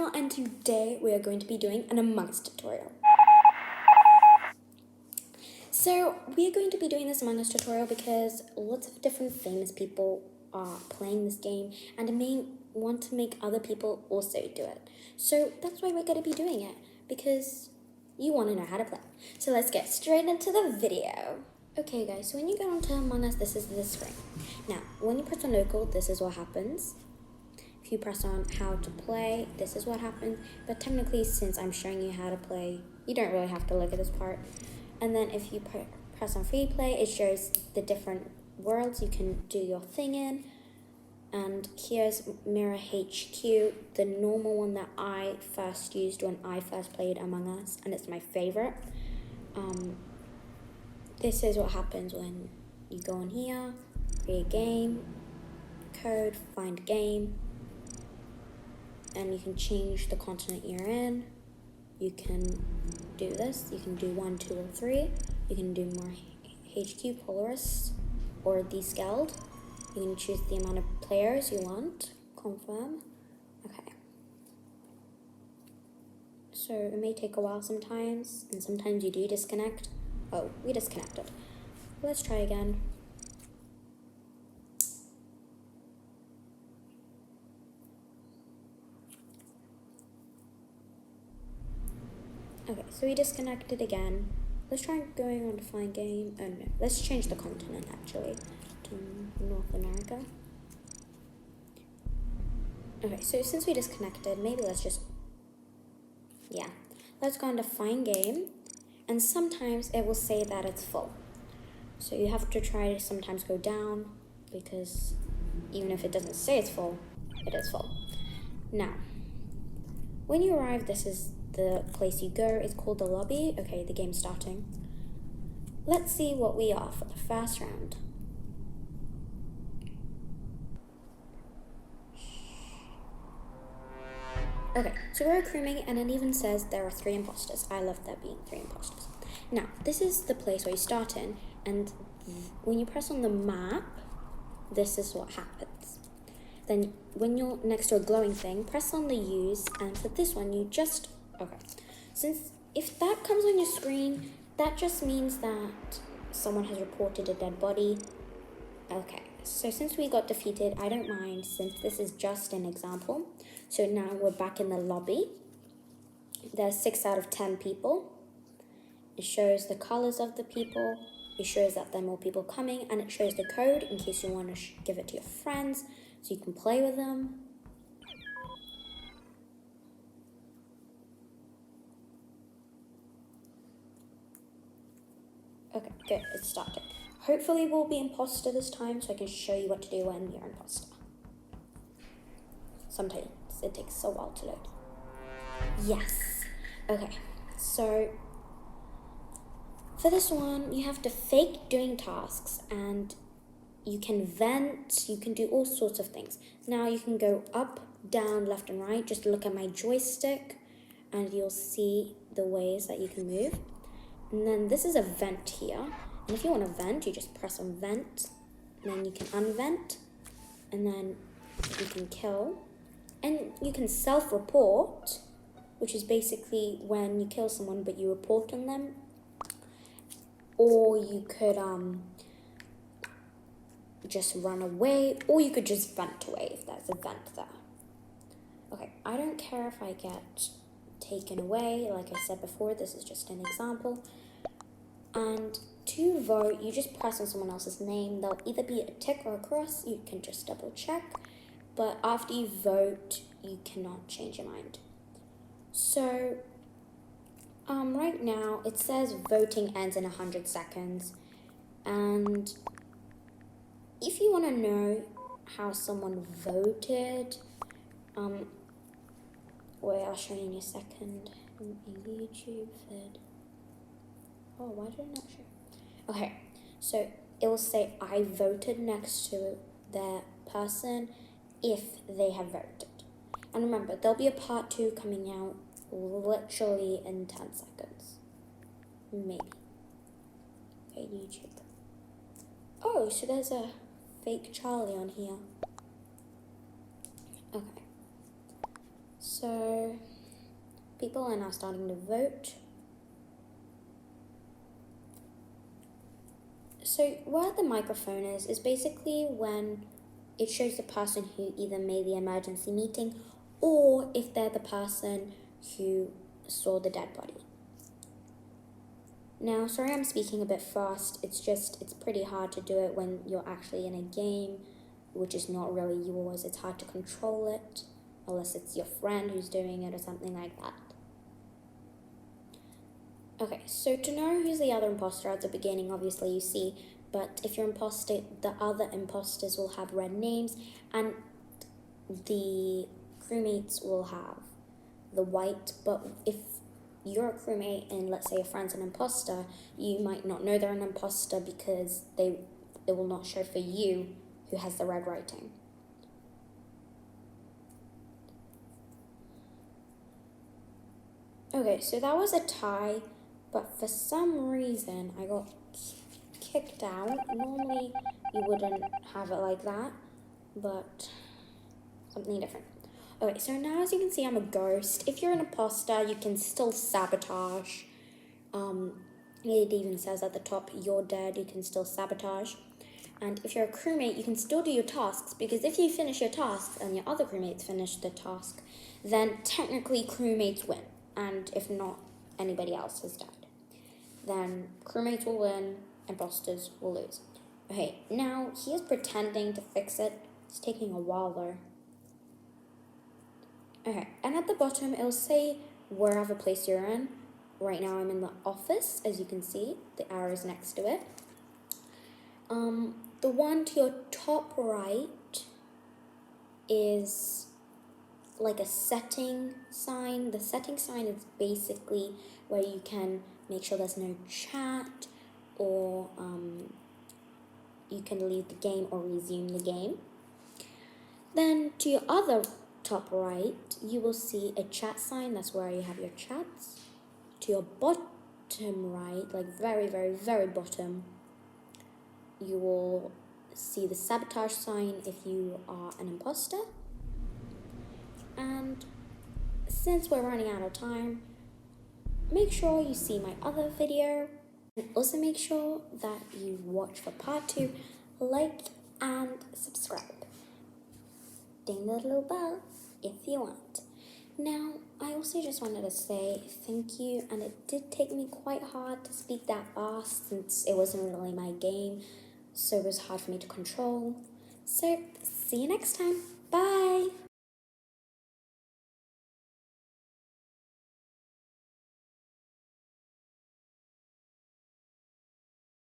Anna, and today we are going to be doing an Among Us tutorial. So we are going to be doing this Among Us tutorial because lots of different famous people are playing this game and may want to make other people also do it. So that's why we're going to be doing it, because you want to know how to play. So let's get straight into the video. Okay guys, so when you go onto Among Us, this is the screen. Now, when you press on local, this is what happens. If you press on how to play, this is what happens. But technically, since I'm showing you how to play, you don't really have to look at this part. And then if you press on free play, it shows the different worlds you can do your thing in. And here's Mirror HQ, the normal one that I first used when I first played Among Us, and it's my favorite. This is what happens when you go on here, create game, code, find game, and you can change the continent you're in. You can do this. You can do 1, 2, or 3. You can do more HQ, Polaris, or descaled. You can choose the amount of players you want. Confirm. Okay. So it may take a while sometimes, and sometimes you do disconnect. Oh, we disconnected. Let's try again. Okay, so we disconnected again. Let's try going on to find game. Oh no, let's change the continent actually to North America. Okay, so since we disconnected, maybe let's just, let's go on to find game. And sometimes it will say that it's full. So you have to try to sometimes go down, because even if it doesn't say it's full, it is full. Now, when you arrive, this is the place you go. It's called the lobby. Okay, the game's starting. Let's see what we are for the first round. Okay, so we're recruiting, and it even says there are 3 imposters. I love there being 3 imposters. Now, this is the place where you start in, and when you press on the map, this is what happens. Then when you're next to a glowing thing, press on the use, and for this one, you just, since if that comes on your screen, that just means that someone has reported a dead body. Okay, so since we got defeated, I don't mind, since this is just an example. So now we're back in the lobby. There's 6 out of 10 people. It shows the colors of the people. It shows that there are more people coming, and it shows the code in case you want to give it to your friends so you can play with them. Okay, good, it started. Hopefully we'll be imposter this time, so I can show you what to do when you're imposter. Sometimes it takes a while to load. Yes. Okay, so for this one, you have to fake doing tasks, and you can vent, you can do all sorts of things. Now you can go up, down, left, and right. Just look at my joystick, and you'll see the ways that you can move. And then this is a vent here. And if you want to vent, you just press on vent, and then you can unvent, and then you can kill. And you can self-report, which is basically when you kill someone but you report on them. Or you could just run away, or you could just vent away if there's a vent there. Okay, I don't care if I get taken away. Like I said before, this is just an example. And to vote, you just press on someone else's name. There'll either be a tick or a cross. You can just double check. But after you vote, you cannot change your mind. So right now it says voting ends in 100 seconds. And if you want to know how someone voted, wait, I'll show you in a second. In a YouTube vid. Oh, why did it not show? Okay, so it will say I voted next to the person if they have voted. And remember, there'll be a part 2 coming out literally in 10 seconds. Maybe. Okay, YouTube. Oh, so there's a fake Charlie on here. Okay. So people are now starting to vote. So where the microphone is basically when it shows the person who either made the emergency meeting or if they're the person who saw the dead body. Now, sorry I'm speaking a bit fast, it's pretty hard to do it when you're actually in a game, which is not really yours. It's hard to control it, unless it's your friend who's doing it or something like that. Okay, so to know who's the other imposter at the beginning, obviously you see, but if you're imposter, the other imposters will have red names, and the crewmates will have the white. But if you're a crewmate and let's say your friend's an imposter, you might not know they're an imposter because it will not show for you who has the red writing. Okay, so that was a tie, but for some reason I got kicked out. Normally you wouldn't have it like that, but something different. Okay, so now as you can see, I'm a ghost. If you're an imposter, you can still sabotage. It even says at the top, you're dead, you can still sabotage. And if you're a crewmate, you can still do your tasks, because if you finish your tasks and your other crewmates finish the task, then technically crewmates win. And if not, anybody else has died. Then crewmates will win, imposters will lose. Okay, now he is pretending to fix it. It's taking a while though. Okay, and at the bottom it'll say wherever place you're in. Right now I'm in the office, as you can see. The arrow is next to it. The one to your top right is like a setting sign. The setting sign is basically where you can make sure there's no chat, or you can leave the game or resume the game. Then to your other top right, you will see a chat sign. That's where you have your chats. To your bottom right, like very, very, very bottom, you will see the sabotage sign if you are an imposter. And since we're running out of time, make sure you see my other video, and also make sure that you watch for part 2, like and subscribe. Ding the little bell if you want. Now, I also just wanted to say thank you, and it did take me quite hard to speak that fast since it wasn't really my game, so it was hard for me to control. So, see you next time. Bye!